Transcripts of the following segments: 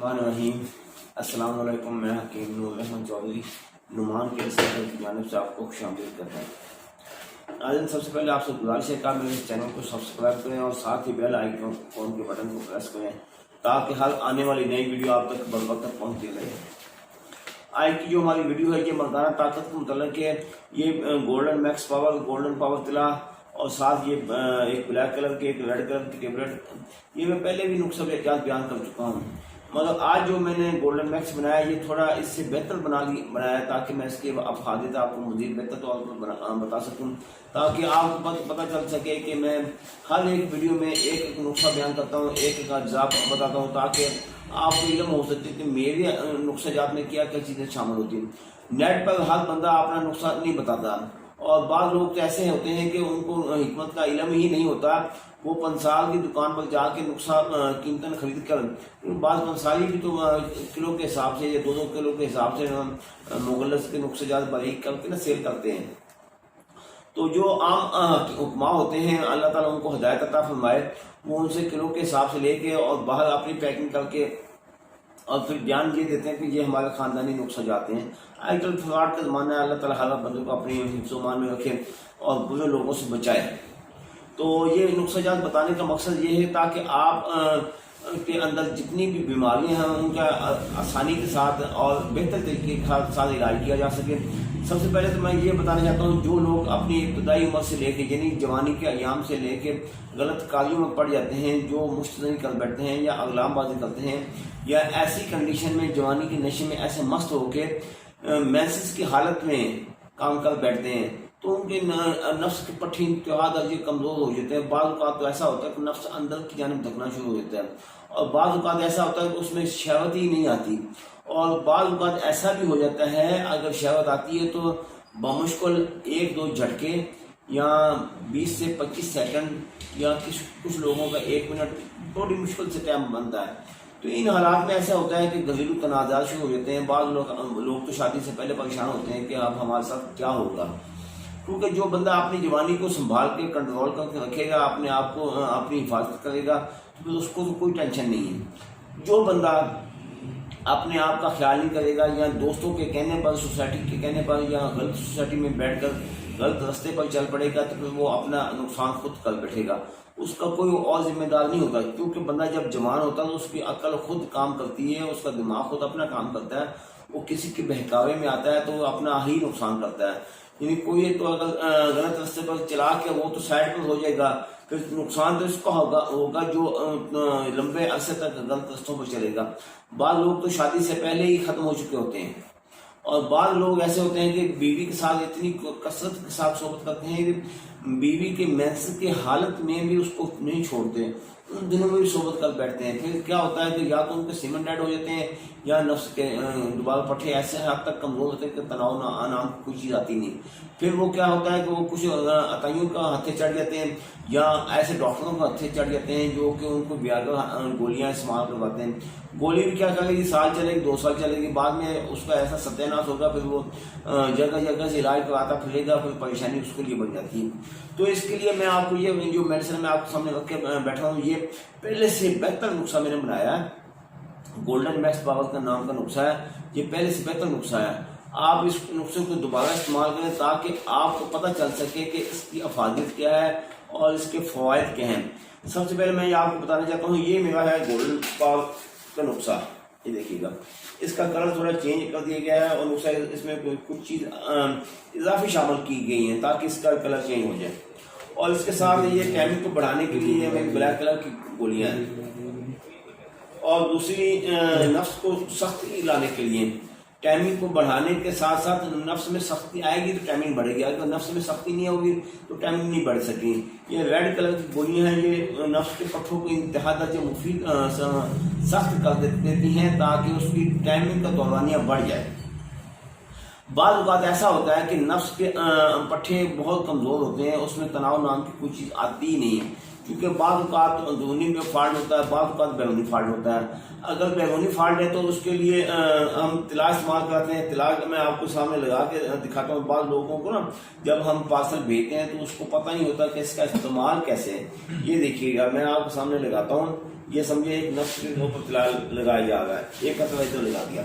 बिस्मिल्लाहिर्रहमानिर्रहीम। अस्सलाम वालेकुम। मैं हकीम नूर रहमान चौधरी नुमान के सेंटर की जानिब से आपको खुशामदीद करता हूँ। आज सबसे पहले आपसे गुजारिश है कि आप मेरे चैनल को सब्सक्राइब करें और साथ ही बेल आइकन के बटन को प्रेस करें ताकि हर आने वाली नई वीडियो आप तक बर वक्त पहुँचती रहे। आज की जो हमारी वीडियो है ये मर्दाना ताकत के मुतल्लिक़ है। ये golden max power, golden power तिला और साथ ये एक ब्लैक कलर के, एक रेड कलर की टेबलेट, ये मैं पहले भी नुस्खा बयान कर चुका हूँ। मगर आज जो मैंने गोल्डन मैक्स बनाया ये थोड़ा इससे बेहतर बनाया ताकि मैं इसके अफादियत आपको मज़ीद बेहतर तौर पर बता सकूँ, ताकि आपको पता चल सके कि मैं हर एक वीडियो में एक नुस्खा बयान करता हूँ, एक अज्जा बताता हूँ, ताकि आपको इल्म हो सकती है कि मेरे नुस्खे जात में क्या क्या चीज़ें शामिल होती हैं। नेट पर हर बंदा अपना नुस्खा नहीं बताता और बाद लोग तो ऐसे होते हैं कि उनको हिकमत का इल्म ही नहीं होता। वो पंसाल की दुकान पर जाके नुस्खा कीमतन खरीद कर, बाद पंसाली भी तो किलो के हिसाब से या 2-2 किलो के हिसाब से मुगलस के नुस्खे ज़्यादा बारीक करके ना सेल करते हैं। तो जो आम उपमा होते हैं अल्लाह ताला उनको हिदायत अता फरमाए, वो उनसे किलो के हिसाब से लेके और बाहर अपनी पैकिंग करके और फिर ध्यान ये देते हैं कि ये हमारे ख़ानदानी नुस्खे जाते हैं। आजकल फ्रॉड का ज़माना है, अल्लाह ताला हर बंदे को अपनी हिफ्ज़-ओ-मान में रखे और बुरे लोगों से बचाए। तो ये नुस्खे जात बताने का मकसद ये है ताकि आप के अंदर जितनी भी बीमारियां हैं उनका आसानी के साथ और बेहतर तरीके के साथ इलाज किया जा सके। सबसे पहले तो मैं ये बताना चाहता हूँ, जो लोग अपनी इब्तदाई उम्र से लेके यानी जवानी के अयाम से लेके गलत कार्यों में पड़ जाते हैं, जो मुश्तरी कर बैठते हैं या अगलामबाजी करते हैं या ऐसी कंडीशन में जवानी के नशे में ऐसे मस्त होके मैंसेस की हालत में काम कर बैठते हैं, तो उनके नफ्स के पट्टी इंतहा दर्जे कमज़ोर हो जाते हैं। बाज़ औक़ात तो ऐसा होता है कि नफ्स अंदर की जानिब धकना शुरू हो जाता है और बाज़ औक़ात ऐसा होता है कि उसमें शहवत ही नहीं आती और बाज़ औक़ात ऐसा भी हो जाता है अगर शहवत आती है तो बमुश्किल 1-2 झटके या 20 से 25 सेकंड या कुछ लोगों का 1 मिनट बड़ी मुश्किल से टाइम बनता है। तो इन हालात में ऐसा होता है कि घरेलू तनाज़ात शुरू हो जाते हैं। बाज़ लोग तो शादी से पहले परेशान होते हैं कि अब हमारे साथ क्या होगा, क्योंकि जो बंदा अपनी जवानी को संभाल के कंट्रोल करके रखेगा, अपने आप को अपनी हिफाजत करेगा, तो फिर उसको तो कोई टेंशन नहीं है। जो बंदा अपने आप का ख्याल नहीं करेगा या दोस्तों के कहने पर, सोसाइटी के कहने पर या गलत सोसाइटी में बैठकर गलत रास्ते पर चल पड़ेगा, तो फिर वो अपना नुकसान खुद कर बैठेगा, उसका कोई और जिम्मेदार नहीं होता। क्योंकि बंदा जब जवान होता है तो उसकी अक्ल खुद काम करती है, उसका दिमाग खुद अपना काम करता है। वो किसी के बहकावे में आता है तो वो अपना ही नुकसान करता है। यानी कोई तो अगर गलत रास्ते पर चला के वो तो साइड पर हो जाएगा, फिर नुकसान तो इसका होगा जो लंबे अरसे तक गलत रास्तों पर चलेगा। बाद लोग तो शादी से पहले ही खत्म हो चुके होते हैं और बाद लोग ऐसे होते हैं कि बीवी के साथ इतनी कसरत के साथ सोबत करते हैं कि बीवी के मेंस की हालत में भी उसको नहीं छोड़ते, उन दिनों में भी सोबत कर बैठते हैं। फिर क्या होता है कि या तो उनके सीमेंट डेड हो जाते हैं या नफ्स के दोबारा पट्टे ऐसे हद तक कमजोर होते हैं कि तनाव नाम कोई चीज़ आती नहीं। फिर वो क्या होता है कि वो कुछ अताइयों का हत्थे चढ़ जाते हैं या ऐसे डॉक्टरों का हत्थे चढ़ जाते हैं जो कि उनको ब्यागर गोलियां इस्तेमाल करवाते हैं। गोली भी क्या करेगी, साल चलेगी, 2 साल चलेगी, बाद में उसका ऐसा सत्यानाश होगा, फिर वो जगह जगह से इलाज कराता फिरेगा, फिर परेशानी उसके लिए बन जाती है। तो इसके लिए मैं आपको ये जो मेडिसिन मैं आपके सामने रख के बैठा हूँ, ये पहले से बेहतर नुस्खा मैंने बनाया है। गोल्डन मैक्स पावर का नाम का नुस्खा है, ये पहले से बेहतर नुस्खा है। आप इस नुस्खे को दोबारा इस्तेमाल करें ताकि आपको पता चल सके कि इसकी अफादियत क्या है और इसके फ़वाइद क्या हैं। सबसे पहले मैं आपको बताना चाहता हूँ, ये मेरा है गोल्डन पावर का नुस्खा। ये देखिएगा, इसका कलर थोड़ा चेंज कर दिया गया है और नुस्खा इसमें कुछ चीज़ इजाफी शामिल की गई है ताकि इसका कलर चेंज हो जाए। और इसके साथ ये टैमिंग को बढ़ाने के लिए हमें ब्लैक कलर की गोलियां हैं और दूसरी नफ्स को सख्ती लाने के लिए टाइमिंग को बढ़ाने के साथ साथ नफ्स में सख्ती आएगी तो टाइमिंग बढ़ेगी। अगर नफ्स में सख्ती नहीं होगी तो टाइमिंग नहीं बढ़ सकेगी। ये रेड कलर की गोलियां हैं, ये नफ्स के पट्टों को इंतहा दर्जे मुफीद सख्त कर देती हैं ताकि उसकी टाइमिंग का दौरानिया बढ़ जाए। बाद औक़ात ऐसा होता है कि नफ्स के पट्टे बहुत कमज़ोर होते हैं, उसमें तनाव नाम की कोई चीज़ आती ही नहीं है, क्योंकि बाद औक़ात अंदरूनी में फॉल्ट होता है, बाद औक़ात बैरूनी फॉल्ट होता है। अगर बैरूनी फॉल्ट है तो उसके लिए हम तिला इस्तेमाल करते हैं। तिला मैं आपको सामने लगा के दिखाता हूँ। बाद लोगों को ना जब हम पार्सल भेजते हैं तो उसको पता नहीं होता कि इसका इस्तेमाल कैसे है। ये देखिएगा, मैं आपके सामने लगाता हूँ, یہ سمجھے ایک نفس کے اوپر تلا لگایا جا رہا ہے، ایک قطرہ ادھر لگا دیا،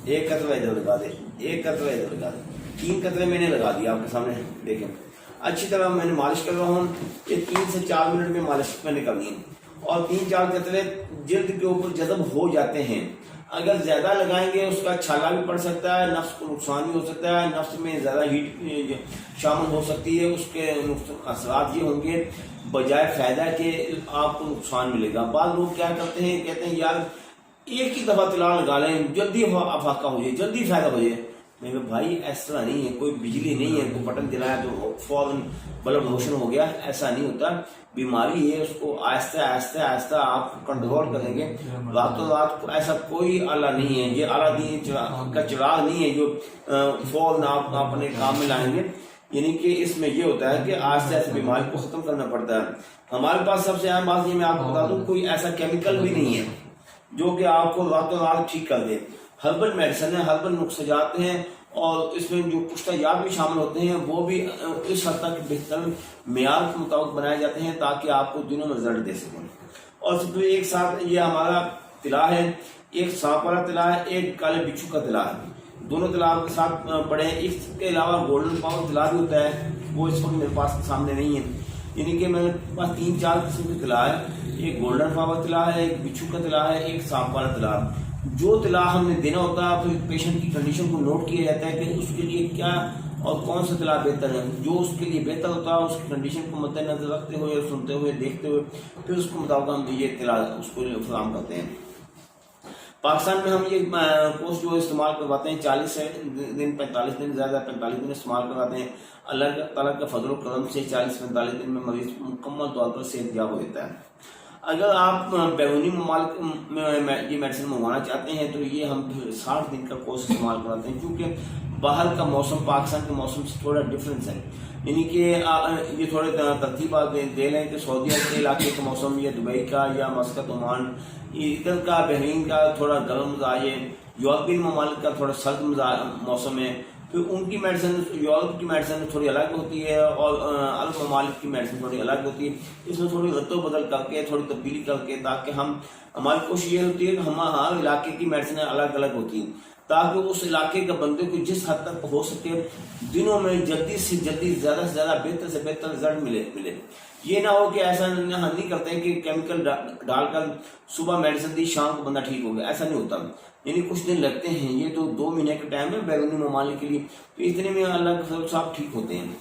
ایک قطرہ ادھر لگا دے، ایک قطرہ ادھر لگا دے، 3 قطرے میں نے لگا دیا آپ کے سامنے دیکھیں، اچھی طرح میں نے مالش کر رہا ہوں، یہ 3 سے 4 منٹ میں مالش میں نے کرنی ہے، اور 3-4 قطرے جلد کے اوپر جذب ہو جاتے ہیں۔ اگر زیادہ لگائیں گے اس کا چھالا بھی پڑ سکتا ہے، نفس کو نقصان بھی ہو سکتا ہے، نفس میں زیادہ ہیٹ شامل ہو سکتی ہے، اس کے اثرات یہ ہوں گے بجائے فائدہ کہ آپ کو نقصان ملے گا۔ بعض لوگ کیا کرتے ہیں، کہتے ہیں یار ایک ہی دفعہ تلا لگا لیں، جلدی افاقہ ہو جائے، جلدی فائدہ ہو جائے۔ میں کہ بھائی ایسا نہیں ہے، کوئی بجلی نہیں ہے کوئی بٹن دلایا تو فوراً بلب روشن ہو گیا، ایسا نہیں ہوتا۔ بیماری ہے، اس کو آہستہ آہستہ آہستہ آپ کنٹرول کریں گے، راتوں رات ایسا کوئی آلہ نہیں ہے، یہ آلہ دین کا چراغ نہیں ہے جو فوراً آپ اپنے کام میں لائیں گے۔ یعنی کہ اس میں یہ ہوتا ہے کہ آہستہ آہستہ بیماری کو ختم کرنا پڑتا ہے۔ ہمارے پاس سب سے اہم بات یہ میں آپ کو بتا دوں، کوئی ایسا کیمیکل بھی نہیں ہے جو کہ آپ کو راتوں رات ٹھیک کر دے۔ ہربل میڈیسن ہے، ہربل نسخے جات ہیں، اور اس میں جو پختہ جات بھی شامل ہوتے ہیں وہ بھی اس حد تک بہتر معیار کے مطابق بنائے جاتے ہیں تاکہ آپ کو دنوں میں رزلٹ دے سکیں۔ اور سب ایک ساتھ یہ ہمارا تلا ہے، ایک سانپ والا تلا ہے، ایک کالے بچھو کا تلا ہے، دونوں تلا کے ساتھ پڑے ہیں۔ اس کے علاوہ گولڈن پاور تلا بھی ہوتا ہے، وہ اس وقت میرے پاس سامنے نہیں ہے، یعنی کہ میرے پاس 3-4 قسم کے تلا ہے، ایک گولڈن پاور تلا ہے، ایک بچھو کا تلا ہے، ایک سانپ والا تلا ہے۔ جو تلا ہم نے دینا ہوتا ہے پھر پیشنٹ کی کنڈیشن کو نوٹ کیا جاتا ہے کہ اس کے لیے کیا اور کون سا تلا بہتر ہے، جو اس کے لیے بہتر ہوتا ہے اس کی کنڈیشن کو مد نظر رکھتے ہوئے، سنتے ہوئے، دیکھتے ہوئے پھر اس کے مطابق ہم یہ تلا اس کو فراہم کرتے ہیں۔ پاکستان میں ہم یہ کورس جو استعمال کرواتے ہیں 40 دن 45 دن، زیادہ 45 دن استعمال کرواتے ہیں۔ اللہ تعالیٰ کا فضل و کرم سے 40-45 دن میں مریض مکمل طور پر صحت یاب ہو جاتا ہے۔ اگر آپ بیرونی ممالک میں یہ میڈیسن منگوانا چاہتے ہیں تو یہ ہم 60 دن کا کورس استعمال کراتے ہیں، کیونکہ باہر کا موسم پاکستان کے موسم سے تھوڑا ڈفرینس ہے، یعنی کہ یہ تھوڑے ترتیبات دے لیں کہ سعودیہ کے علاقے کا موسم یا دبئی کا یا مسقط عمان ادھر کا بحرین کا تھوڑا گرم مزاج ہے، یورپین ممالک کا تھوڑا سرد موسم ہے، پھر ان کی میڈیسن یورپ کی میڈیسن تھوڑی الگ ہوتی ہے اور عرب ممالک کی میڈیسن تھوڑی الگ ہوتی ہے۔ اس میں تھوڑی رد و بدل کر کے تھوڑی تبدیلی کر کے تاکہ ہماری کوشش یہ ہوتی ہے کہ ہر علاقے کی میڈیسنیں الگ الگ ہوتی ہیں تاکہ اس علاقے کا بندے کو جس حد تک ہو سکے دنوں میں جلدی سے جلدی زیادہ سے زیادہ بہتر سے بہتر رزلٹ ملے۔ یہ نہ ہو کہ ایسا ہم نہیں کرتے کہ کیمیکل ڈال کر صبح میڈیسن دی شام کو بندہ ٹھیک ہو گیا، ایسا نہیں ہوتا، یعنی کچھ دن لگتے ہیں، یہ تو 2 مہینے کا ٹائم ہے بیرونی ممالک کے لیے، تو اتنے میں اللہ کے فضل سے آپ ٹھیک ہوتے ہیں۔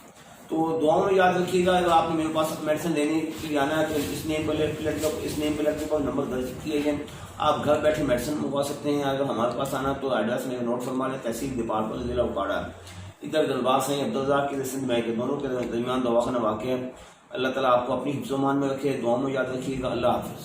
تو دعاؤں میں یاد رکھیے گا، اگر آپ نے میرے پاس میڈیسن لینے کے لیے آنا ہے تو اس نیم پلیٹ کے پاس نمبر درج کیے گئے، آپ گھر بیٹھے میڈیسن منگوا سکتے ہیں۔ اگر ہمارے پاس آنا تو ایڈریس میں نوٹ فرما لیں، تحصیل ڈپارٹمنٹ ضلع اکاڑا، ادھر دلباس ہیں عبدالرزاق کی سندھ میں کے دونوں کے درمیان دواخانہ واقع ہے۔ اللہ تعالیٰ آپ کو اپنی حفظ و امان میں رکھے، دعاؤں میں یاد رکھیے گا۔ اللہ حافظ۔